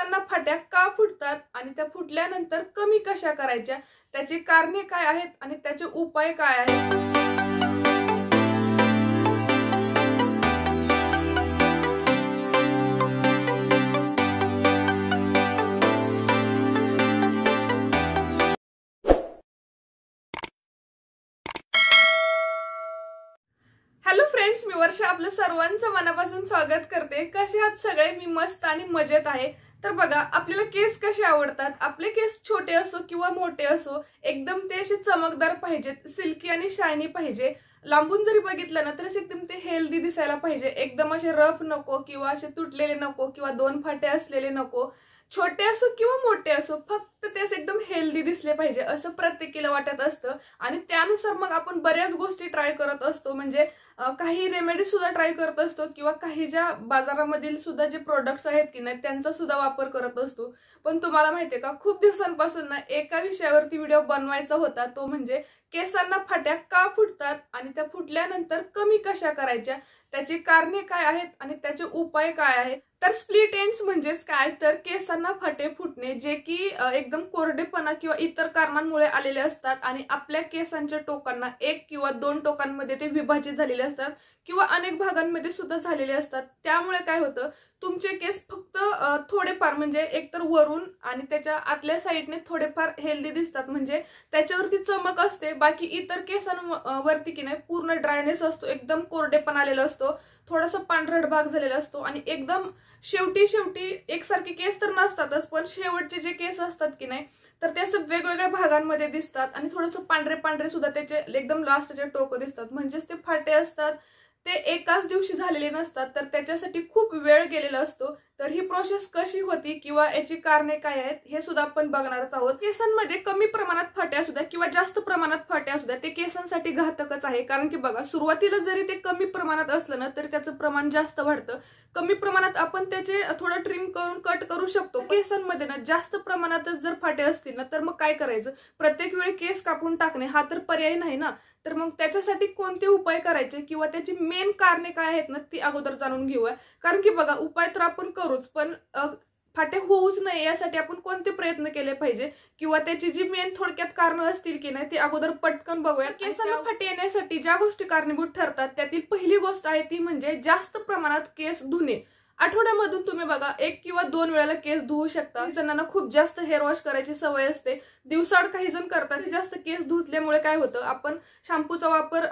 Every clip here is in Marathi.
केसांना फाट्या का फुटतात आणि त्या फुटल्यानंतर कमी कशा करायच्या, त्याची कारणे काय आहेत आणि त्याचे उपाय काय आहेत। हॅलो फ्रेंड्स, मी वर्षा आपलं सर्वांचं मनापासून स्वागत करते। कसे आहात सगळे? मी मस्त आणि मजेत आहे। तर बघा, आपल्याला केस कसे आवडतात? आपले केस छोटे असो किंवा मोठे असो, एकदम ते असे चमकदार पाहिजेत, सिल्की आणि शायनी पाहिजे। लांबून जरी बघितलं ना तर एकदम ते हेल्दी दिसायला पाहिजे, एकदम असे रफ नको किंवा असे तुटलेले नको किंवा दोन फाटे असलेले नको। छोटे असो किंवा मोठे असो, फक्त ते एकदम हेल्दी दिसले पाहिजे असं प्रत्येकीला वाटत असतं। आणि त्यानुसार मग आपण बऱ्याच गोष्टी ट्राय करत असतो, म्हणजे काही रेमेडी सुद्धा ट्राय करत असतो किंवा काही ज्या बाजारामधील सुद्धा जे प्रोडक्ट्स आहेत की नाही त्यांचा सुद्धा वापर करत असतो। पण तुम्हाला माहितीये का, खूप दिवसांपासून ना एका विषयावरती व्हिडिओ बनवायचा होता, तो म्हणजे केसांना फाट्या का फुटतात आणि त्या फुटल्यानंतर कमी कशा करायच्या, त्याची कारणे काय आहेत आणि त्याचे उपाय काय आहेत। तर स्प्लिट एंड्स म्हणजेच काय, तर केसांना फाटे फुटणे जे की एकदम कोरडेपणा किंवा इतर कारणांमुळे आलेले असतात आणि आपल्या केसांच्या टोकांना एक किंवा दोन टोकांमध्ये ते विभाजित झालेले असतात किंवा अनेक भागांमध्ये सुद्धा झालेले असतात। त्यामुळे काय होतं, तुमचे केस फक्त थोडेफार म्हणजे एकतर वरून आणि त्याच्या आतल्या साईडने थोडेफार हेल्दी दिसतात, म्हणजे त्याच्यावरती चमक असते, बाकी इतर केसांवरती की नाही पूर्ण ड्रायनेस असतो, एकदम कोरडेपणा आलेला असतो, थोडासा पांढरट भाग झालेला असतो आणि एकदम शेवटी एकसारखे केस तर नसतातच, पण शेवटचे जे केस असतात की नाही तर ते असं वेगवेगळ्या भागांमध्ये दिसतात आणि थोडंसं पांढरे सुद्धा त्याचे एकदम लास्टचे टोक दिसतात, म्हणजेच ते फाटे असतात ते एकाच दिवशी झालेले नसतात, तर त्याच्यासाठी खूप वेळ गेलेला असतो। तर ही प्रोसेस कशी होती किंवा याची कारणे काय आहेत हे सुद्धा आपण बघणारच आहोत। केसांमध्ये कमी प्रमाणात फाटे असू द्या किंवा जास्त प्रमाणात फाटे असू द्या, ते केसांसाठी घातकच आहे। कारण की बघा, सुरुवातीला जरी ते कमी प्रमाणात असलं ना तर त्याचं प्रमाण जास्त वाढतं। कमी प्रमाणात आपण त्याचे थोडं ट्रिम करून कट करू शकतो। केसांमध्ये ना जास्त प्रमाणातच जर फाटे असतील ना तर मग काय करायचं, प्रत्येक वेळी केस कापून टाकणे हा तर पर्याय नाही ना। तर मग त्याच्यासाठी कोणते उपाय करायचे किंवा त्याची मेन कारणे काय आहेत ना ती अगोदर जाणून घेऊया। कारण की बघा, उपाय तर आपण करूच, पण फाटे होऊच नये यासाठी आपण कोणते प्रयत्न केले पाहिजे किंवा त्याची जी मेन थोडक्यात कारणं असतील की नाही ती अगोदर पटकन बघूया। केसांना फाटे येण्यासाठी ज्या गोष्टी कारणीभूत ठरतात त्यातील पहिली गोष्ट आहे ती म्हणजे जास्त प्रमाणात केस धुणे। आठवड्यामधून तुम्ही बघा 1 किंवा 2 वेळेला केस धुवू शकता। काही जणांना खूप जास्त हेअर वॉश करायची सवय असते, दिवसाआड काही जण करतात। जास्त केस धुतल्यामुळे काय होतं, आपण शॅम्पूचा वापर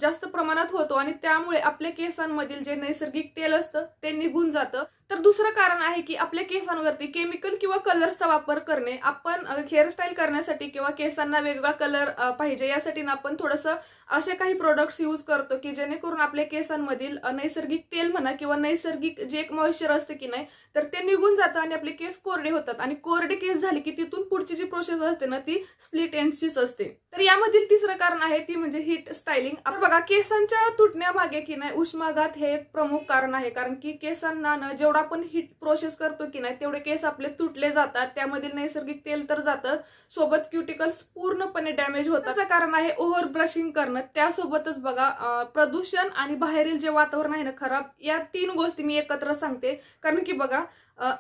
जास्त प्रमाणात होतो आणि त्यामुळे आपल्या केसांमधील जे नैसर्गिक तेल असतं ते निघून जातं। तर दुसरं कारण आहे की आपल्या केसांवरती केमिकल किंवा कलर्सचा वापर करणे। आपण हेअरस्टाईल करण्यासाठी किंवा केसांना वेगवेगळा कलर पाहिजे यासाठी ना आपण थोडंसं असे काही प्रोडक्ट्स यूज करतो की जेणेकरून आपल्या केसांमधील नैसर्गिक तेल म्हणा किंवा नैसर्गिक जे एक मॉइश्चर असते की नाही तर ते निघून जातं आणि आपले केस कोरडे होतात। आणि कोरडे केस झाले की तिथून पुढची जी प्रोसेस असते ना ती स्प्लिट एंड्सचीच असते। तर यामधील तिसरं कारण आहे ती म्हणजे हीट स्टायलिंग। आपण बघा, केसांच्या तुटण्यामागे की नाही उष्माघात हे एक प्रमुख कारण आहे। कारण की केसांना ना जेवढा आपण हीट प्रोसेस करतो की नाही तेवढे केस आपले तुटले जातात, त्यामध्ये नैसर्गिक तेल तर जातं, सोबत क्युटिकल्स पूर्णपणे डॅमेज होतात। त्याचं कारण आहे ओव्हर ब्रशिंग करणं। त्यासोबतच बघा, प्रदूषण आणि बाहेरील जे वातावरण आहे ना खराब, या 3 गोष्टी मी एकत्र सांगते। कारण की बघा,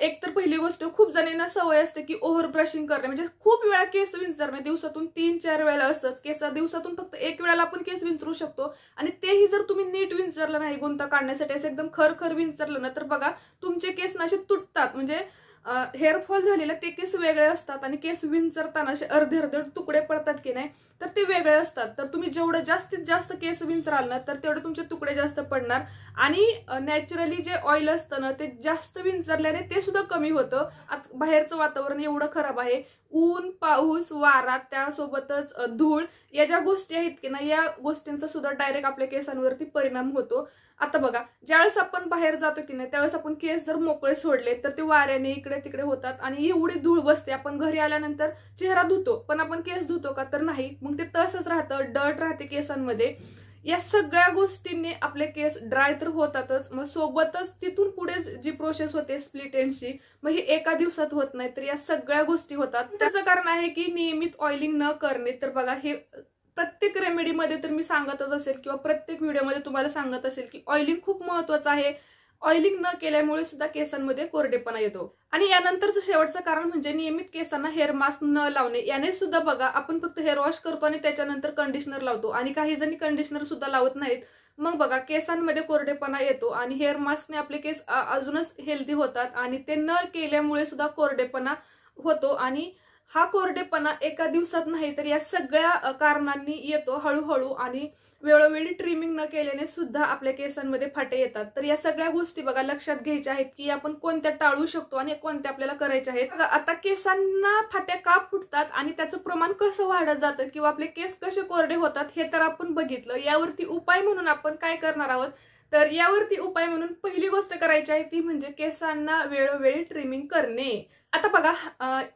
एक तर पहिली गोष्ट, खूप जणांना सवय असते की ओव्हर ब्रशिंग करणे, म्हणजे खूप वेळा केस विंचरणे, दिवसातून 3-4 वेळा असतंच। दिवसातून फक्त 1 वेळेला आपण केस विंचरू शकतो आणि तेही जर तुम्ही नीट विंचरलं नाही, गुंता काढण्यासाठी असं एकदम खर विंचरलं ना तर बघा तुमचे केस असे तुटतात, म्हणजे हेअरफॉल झालेले ते केस वेगळे असतात आणि केस विंचरताना असे अर्धे तुकडे पडतात की नाही तर ते वेगळे असतात। तर तुम्ही जेवढं जास्तीत जास्त केस विंचराल ना तर तेवढे तुमचे तुकडे जास्त पडणार आणि नॅचरली जे ऑइल असतं ना ते जास्त विंचरल्याने ते सुद्धा कमी होतं। बाहेरचं वातावरण एवढं खराब आहे, ऊन, पाऊस, वारा, त्यासोबतच धूळ, या ज्या गोष्टी आहेत की नाही या गोष्टींचा सुद्धा डायरेक्ट आपल्या केसांवरती परिणाम होतो। आता बघा, ज्यावेळेस आपण बाहेर जातो की नाही त्यावेळेस आपण केस जर मोकळे सोडले तर ते वाऱ्याने इकडे तिकडे होतात आणि एवढी धूळ बसते। आपण घरी आल्यानंतर चेहरा धुतो पण आपण केस धुतो का, तर नाही, मग ते तसंच राहतं, डर्ट राहते केसांमध्ये। या सगळ्या गोष्टींनी आपले केस ड्राय तर होतातच, मग सोबतच तिथून पुढे जी प्रोसेस होते स्प्लिट एंड्सची, मग ही एका दिवसात होत नाही, तर या सगळ्या गोष्टी होतात। त्याचं कारण आहे की नियमित ऑइलिंग न करणे। तर बघा, हे प्रत्येक रेमेडीमध्ये तर मी सांगतच असेल किंवा प्रत्येक व्हिडिओमध्ये तुम्हाला सांगत असेल की ऑइलिंग खूप महत्त्वाचं आहे। ऑइलिंग न केल्यामुळे सुद्धा केसांमध्ये कोरडेपणा येतो. आणि यानंतरचं शेवटचं कारण म्हणजे नियमित केसांना हेअर मास्क न लावणे. याने सुद्धा बघा आपण फक्त हेअर वॉश करतो आणि त्याच्यानंतर कंडिशनर लावतो आणि काही जणी कंडिशनर सुद्धा लावत नाहीत. मग बघा केसांमध्ये कोरडेपणा येतो आणि हेअर मास्कने आपले केस अजूनच हेल्दी होतात आणि ते न केल्यामुळे सुद्धा कोरडेपणा होतो. आणि हा कोरडेपणा एका दिवसात नाही तर या सगळ्या कारणांनी येतो हळूहळू. आणि वेळोवेळी ट्रिमिंग न केल्याने सुद्धा आपल्या केसांमध्ये फाटे येतात. तर या सगळ्या गोष्टी बघा लक्षात घ्यायच्या आहेत की आपण कोणत्या टाळू शकतो आणि कोणत्या आपल्याला करायच्या आहेत. आता केसांना फाट्या का फुटतात आणि त्याचं प्रमाण कसं वाढत जातं किंवा आपले केस कसे कोरडे होतात हे तर आपण बघितलं. यावरती उपाय म्हणून आपण काय करणार आहोत, तर यावरती उपाय म्हणून पहिली गोष्ट करायची आहे ती म्हणजे केसांना वेळोवेळी ट्रिमिंग करणे. आता बघा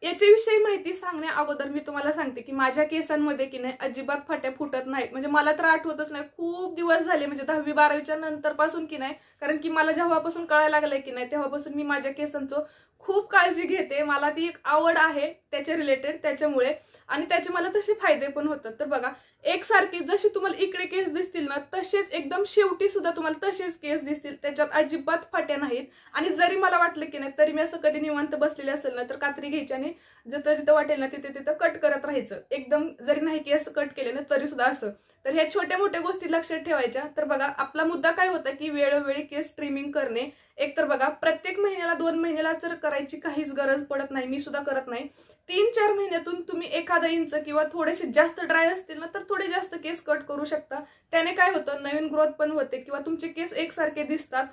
याच्याविषयी माहिती सांगण्या अगोदर मी तुम्हाला सांगते की माझ्या केसांमध्ये की नाही अजिबात फाट्या फुटत नाहीत. म्हणजे मला तर आठवतच नाही, खूप दिवस झाले म्हणजे 10वी-12वीच्या नंतर पासून की नाही, कारण की मला जेव्हापासून कळायला लागलंय की नाही तेव्हापासून मी माझ्या केसांचं खूप काळजी घेते. मला ती एक आवड आहे त्याच्या रिलेटेड, त्याच्यामुळे आणि त्याचे मला तसे फायदे पण होतात. तर बघा एकसारखी जशी तुम्हाला इकडे केस दिसतील ना तसेच एकदम शेवटी सुद्धा तुम्हाला तसेच केस दिसतील, त्याच्यात अजिबात फाट्या नाहीत. आणि जरी मला वाटलं की नाही तरी मी असं कधी निवांत बसलेले असेल ना तर कात्री घ्यायची आणि जिथं जिथं वाटेल ना तिथे तिथं कट करत राहायचं. एकदम जरी नाही केस कट केले ना तरी सुद्धा असं. तर ह्या छोट्या मोठ्या गोष्टी लक्षात ठेवायच्या. तर बघा आपला मुद्दा काय होता की वेळोवेळी केस ट्रिमिंग करणे. एक तर बघा प्रत्येक महिन्याला 2 महिन्याला तर करायची काहीच गरज पडत नाही, मी सुद्धा करत नाही. 3-4 महिन्यातून तुम्ही 1 इंच किंवा थोडेसे जास्त ड्राय असतील ना तर थोडे जास्त केस कट करू शकता. त्याने काय होतं नवीन ग्रोथ पण होते किंवा तुमचे केस एकसारखे दिसतात.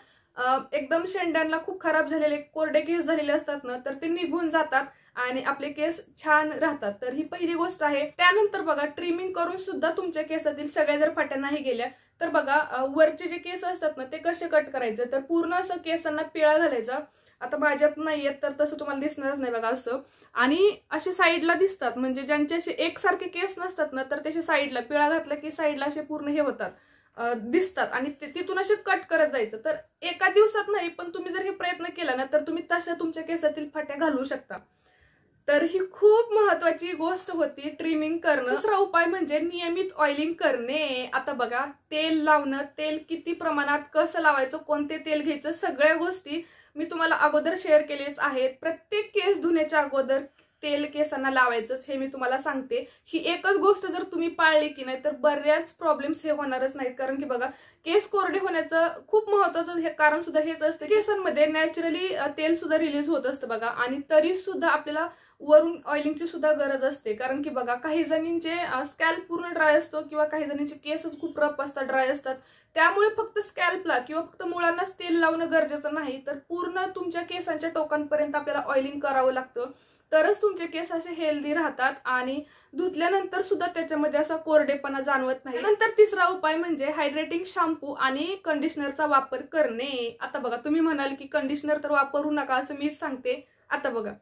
एकदम शेंड्यांना खूप खराब झालेले कोरडे केस झालेले असतात ना तर ते निघून जातात आणि आपले केस छान राहतात. तर ही पहिली गोष्ट आहे. त्यानंतर बघा ट्रिमिंग करून सुद्धा तुमच्या केसातील सगळ्या जर फाट्या नाही गेल्या तर बघा वरचे जे केस असतात ना ते कसे कट करायचे, तर पूर्ण असं केसांना पिळा घालायचा. आता माझ्यात नाहीयेत तर तसं तुम्हाला दिसणारच नाही बघा असं. आणि असे साईडला दिसतात म्हणजे ज्यांचे असे एकसारखे केस नसतात ना तर त्याचे साईडला पिळा घातला की साईडला असे पूर्ण हे होतात दिसतात आणि तिथून असे कट करत जायचं. तर एका दिवसात नाही पण तुम्ही जर हे प्रयत्न केला ना तर तुम्ही तशा तुमच्या केसातील फाट्या घालू शकता. तर ही खूप महत्वाची गोष्ट होती ट्रिमिंग करणं. दुसरा उपाय म्हणजे नियमित ऑइलिंग करणे. आता बघा तेल लावणं, तेल किती प्रमाणात कसं लावायचं, कोणते तेल घ्यायचं, सगळ्या गोष्टी मी तुम्हाला अगोदर शेअर केलेच आहेत. प्रत्येक केस धुण्याच्या अगोदर तेल केसांना लावायचंच हे मी तुम्हाला सांगते. ही एकच गोष्ट जर तुम्ही पाळली की नाही तर बऱ्याच प्रॉब्लेम्स हे होणारच नाहीत. कारण की बघा केस कोरडे होण्याचं खूप महत्वाचं हे कारण सुद्धा हेच असतं. केसांमध्ये नॅचरली तेल सुद्धा रिलीज होत असतं बघा आणि तरी सुद्धा आपल्याला वरून ऑइलिंगची सुद्धा गरज असते. कारण की बघा काही जणींचे स्कॅल्प पूर्ण ड्राय असतो किंवा काही जणींचे केसच खूप रफ असतात, ड्राय असतात. त्यामुळे फक्त स्कॅल्पला किंवा फक्त मुळांनाच तेल लावणं गरजेचं नाही, तर पूर्ण तुमच्या केसांच्या टोकांपर्यंत आपल्याला ऑइलिंग करावं लागतं. तरच तुमचे केस असे हेल्दी राहतात आणि धुतल्यानंतर सुद्धा त्याच्यामध्ये असा कोरडेपणा जाणवत नाही. नंतर तिसरा उपाय म्हणजे हायड्रेटिंग शॅम्पू आणि कंडिशनरचा वापर करणे. आता बघा तुम्ही म्हणाल की कंडिशनर तर वापरू नका असं मीच सांगते. आता बघा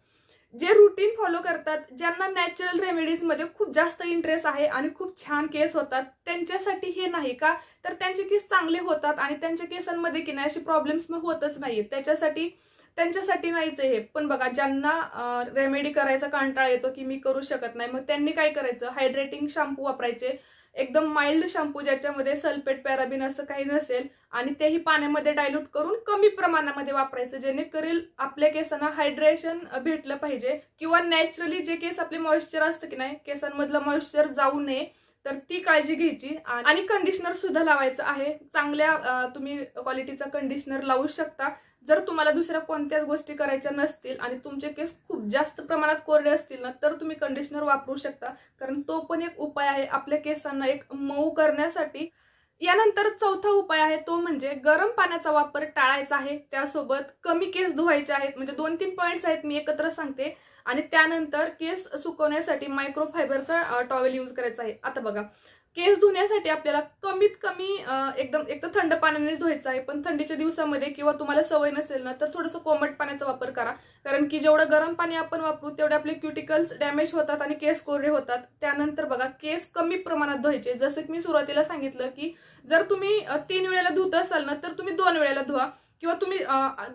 जे रुटीन फॉलो करतात, ज्यांना नॅचरल रेमेडीज मध्ये खूप जास्त इंटरेस्ट आहे आणि खूप छान केस होतात त्यांच्यासाठी हे नाही का, तर त्यांचे केस चांगले होतात आणि त्यांच्या केसांमध्ये की नाही असे प्रॉब्लेम्स मग होतच नाहीत. त्यांच्यासाठी नाहीच हे. पण बघा ज्यांना रेमेडी करायचा कंटाळा येतो की मी करू शकत नाही, मग त्यांनी काय करायचं, हायड्रेटिंग शॅम्पू वापरायचे. एकदम माइल्ड शॅम्पू ज्याच्यामध्ये सल्फेट पॅराबिन असं काही नसेल आणि तेही पाण्यामध्ये डायल्यूट करून कमी प्रमाणामध्ये वापरायचं, जेणेकरून आपल्या केसांना हायड्रेशन भेटलं पाहिजे किंवा नॅचरली जे केस आपले मॉइश्चर असतं की नाही केसांमधलं मॉइश्चर जाऊ नये तर ती काळजी घ्यायची. आणि कंडिशनर सुद्धा लावायचं आहे. चांगल्या तुम्ही क्वालिटीचा कंडिशनर लावू शकता जर तुम्हाला दुसऱ्या कोणत्याच गोष्टी करायच्या नसतील आणि तुमचे केस खूप जास्त प्रमाणात कोरडे असतील ना तर तुम्ही कंडिशनर वापरू शकता, कारण तो पण एक उपाय आहे आपल्या केसांना एक मऊ करण्यासाठी. यानंतर चौथा उपाय आहे तो म्हणजे गरम पाण्याचा वापर टाळायचा आहे. त्यासोबत कमी केस धुवायचे आहेत. म्हणजे 2-3 पॉइंट्स आहेत मी एकत्र सांगते. आणि त्यानंतर केस सुकवण्यासाठी मायक्रोफायबरचा टॉवेल यूज करायचा आहे. आता बघा केस धुण्यासाठी आपल्याला कमीत कमी एकदम एक तर थंड पाण्यानेच धुवायचं आहे, पण थंडीच्या दिवसामध्ये किंवा तुम्हाला सवय नसेल ना तर थोडंसं कोमट पाण्याचा वापर करा. कारण की जेवढं गरम पाणी आपण वापरू तेवढे आपले क्युटिकल्स डॅमेज होतात आणि केस कोरडे होतात. त्यानंतर बघा केस कमी प्रमाणात धुवायचे. जसं की मी सुरुवातीला सांगितलं की जर तुम्ही 3 वेळेला धुत असाल ना तर तुम्ही 2 वेळेला धुवा किंवा तुम्ही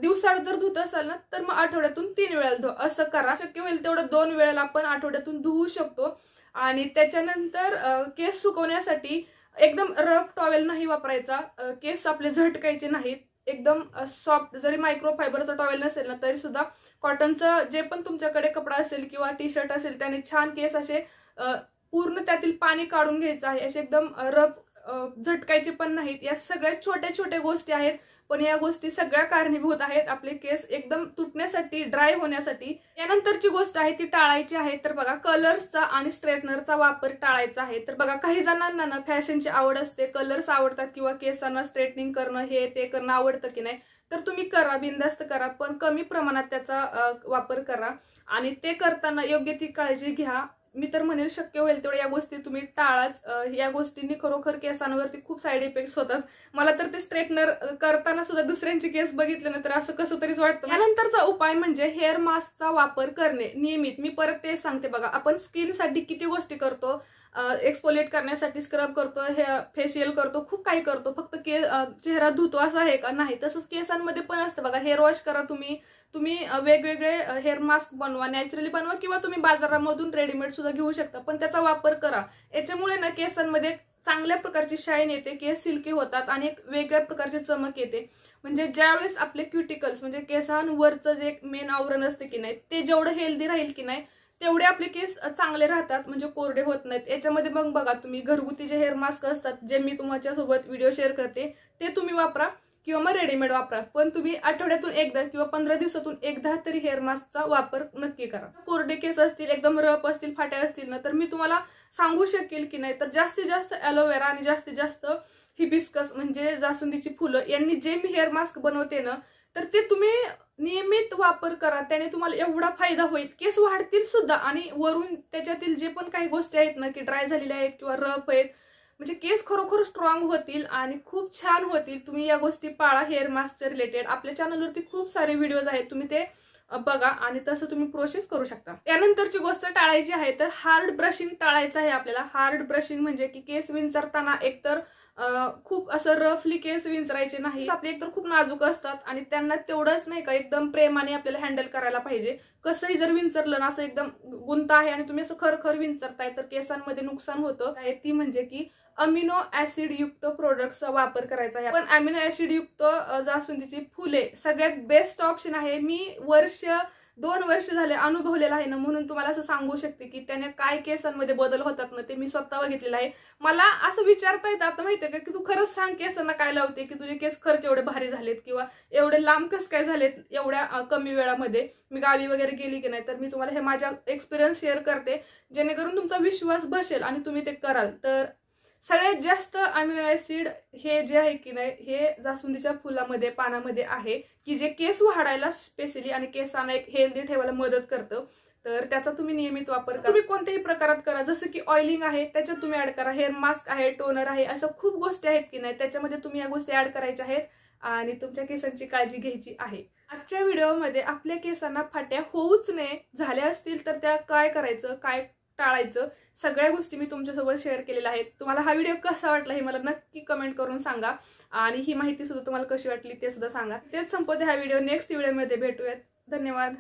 दिवसाआड जर धुत असाल ना तर मग आठवड्यातून 3 वेळेला धुवा. असं करा. शक्य होईल तेवढं 2 वेळेला आपण आठवड्यातून धुवू शकतो. आणि त्याच्यानंतर केस सुकवण्यासाठी एकदम रफ टॉवेल नाही वापरायचा. केस आपले झटकायचे नाहीत. एकदम सॉफ्ट, जरी मायक्रोफायबरचा टॉवेल नसेल ना तरी सुद्धा कॉटनचं जे पण तुमच्याकडे कपडा असेल किंवा टी शर्ट असेल त्याने छान केस असे पूर्ण त्यातील पाणी काढून घ्यायचं आहे. असे एकदम रफ झटकायचे पण नाहीत. या सगळ्या छोट्या छोट्या गोष्टी आहेत, पण या गोष्टी सगळ्या कारणीभूत आहेत आपले केस एकदम तुटण्यासाठी, ड्राय होण्यासाठी. यानंतरची गोष्ट आहे ती टाळायची आहे. तर बघा, कलर्सचा आणि स्ट्रेटनरचा वापर टाळायचा आहे. तर बघा, काही जणांना ना फॅशनची आवड असते, कलर्स आवडतात किंवा केसांना स्ट्रेटनिंग करणं हे ते करणं आवडतं की नाही, तर तुम्ही करा, बिनधास्त करा, पण कमी प्रमाणात त्याचा वापर करा आणि ते करताना योग्य ती काळजी घ्या. मी तर म्हणेल शक्य होईल तेवढ्या या गोष्टी तुम्ही टाळाच. या गोष्टींनी खरोखर केसांवरती खूप साईड इफेक्ट्स होतात. मला तर ते स्ट्रेटनर करताना सुद्धा दुसऱ्यांचे केस बघितले ना तर असं कसं तरीच वाटतं. यानंतरचा उपाय म्हणजे हेअर मास्कचा वापर करणे नियमित. मी परत तेच सांगते बघा, आपण स्किनसाठी किती गोष्टी करतो, एक्सफोलिएट करण्यासाठी स्क्रब करतो, फेशियल करतो, खूप काही करतो. फक्त चेहरा धुतो असं आहे का? नाही. तसंच केसांमध्ये पण असतं बघा. हेअर वॉश करा तुम्ही वेगवेगळे हेअर मास्क बनवा, नॅचरली बनवा किंवा तुम्ही बाजारामधून रेडीमेड सुद्धा घेऊ शकता, पण त्याचा वापर करा. याच्यामुळे ना केसांमध्ये चांगल्या प्रकारची शाईन येते, केस सिल्की होतात आणि एक वेगळ्या प्रकारची चमक येते. म्हणजे ज्यावेळेस आपले क्युटिकल्स म्हणजे केसांवरचं जे मेन आवरण असते की नाही ते जेवढं हेल्दी राहील की नाही तेवढे आपले केस चांगले राहतात, म्हणजे कोरडे होत नाहीत. याच्यामध्ये मग बघा, तुम्ही घरगुती जे हेअर मास्क असतात जे मी तुमच्यासोबत व्हिडिओ शेअर करते ते तुम्ही वापरा किंवा मग रेडीमेड वापरा, पण तुम्ही आठवड्यातून एकदा किंवा 15 दिवसातून एकदा तरी हेअर मास्कचा वापर नक्की करा. कोरडे केस असतील, एकदम रफ असतील, फाट्या असतील ना, तर मी तुम्हाला सांगू शकेल की नाही तर जास्तीत जास्त ॲलोवेरा आणि जास्तीत जास्त हिबिस्कस म्हणजे जास्वंदीची फुलं यांनी जे मी हेअर मास्क बनवते ना तर ते तुम्ही नियमित वापर करा. त्याने तुम्हाला एवढा फायदा होईल, केस वाढतील सुद्धा आणि वरून त्याच्यातील जे पण काही गोष्टी आहेत ना की ड्राय झालेल्या आहेत किंवा रफ आहेत, म्हणजे केस खरोखर स्ट्रॉंग होतील आणि खूप छान होतील. तुम्ही या गोष्टी पाळा हेअर मास्कच्या रिलेटेड. आपल्या चॅनलवरती खूप सारे व्हिडिओज आहेत, तुम्ही ते बघा आणि तसं तुम्ही प्रोसेस करू शकता. त्यानंतरची गोष्ट टाळायची आहे तर हार्ड ब्रशिंग टाळायचं आहे आपल्याला. हार्ड ब्रशिंग म्हणजे की केस विंचरताना एकतर खूप असं रफली केस विंचरायचे नाही. आपले एकतर खूप नाजूक असतात आणि त्यांना तेवढंच नाही का एकदम प्रेमाने आपल्याला हँडल करायला पाहिजे. कसंही जर विंचरलं ना, असं एकदम गुंत आहे आणि तुम्ही असं खरखर विंचरताय तर केसांमध्ये नुकसान होतं. ती म्हणजे की अमिनो ऍसिड युक्त प्रोडक्टचा वापर करायचा आहे. पण अमिनो ऍसिड युक्त जास्वंदीची फुले सगळ्यात बेस्ट ऑप्शन आहे. मी 2 वर्ष झाले अनुभवलेला आहे ना, म्हणून तुम्हाला असं सांगू शकते की त्याने काय केसांमध्ये बदल होतात ना ते मी स्वतः बघितलेलं आहे. मला असं विचारता येतं आता माहितीये का की तू खरंच सांग केसांना काय लावते, की तुझे केस खरंच एवढे भारी झालेत किंवा एवढे लांब कस काय झालेत एवढ्या कमी वेळामध्ये. मी गावी वगैरे गेली की नाही तर मी तुम्हाला हे माझा एक्सपिरियन्स शेअर करते, जेणेकरून तुमचा विश्वास बसेल आणि तुम्ही ते कराल. तर सगळ्यात जास्त अमिनो ऍसिड हे जे आहे की नाही हे जास्वंदीच्या फुलामध्ये, पानामध्ये आहे, की जे केस वाढायला स्पेशली आणि केसांना एक हेल्दी ठेवायला मदत करतं. तर त्याचा तुम्ही नियमित वापर करा. तुम्ही कोणत्याही प्रकारात करा, जसं की ऑइलिंग आहे त्याच्यात तुम्ही ऍड करा, हेअर मास्क आहे, टोनर आहे, असं खूप गोष्टी आहेत की नाही त्याच्यामध्ये तुम्ही या गोष्टी ऍड करायच्या आहेत आणि तुमच्या केसांची काळजी घ्यायची आहे. आजच्या व्हिडिओमध्ये आपल्या केसांना फाट्या होऊच नये, झाल्या असतील तर त्या काय करायचं, काय टाळायचं, सगळ्या गोष्टी मी तुमच्यासोबत शेअर केलेल्या आहेत. तुम्हाला हा व्हिडिओ कसा वाटला हे मला नक्की कमेंट करून सांगा आणि ही माहिती सुद्धा तुम्हाला कशी वाटली ते सुद्धा सांगा. तेच संपवते हा व्हिडिओ. नेक्स्ट व्हिडिओमध्ये भेटूयात. धन्यवाद.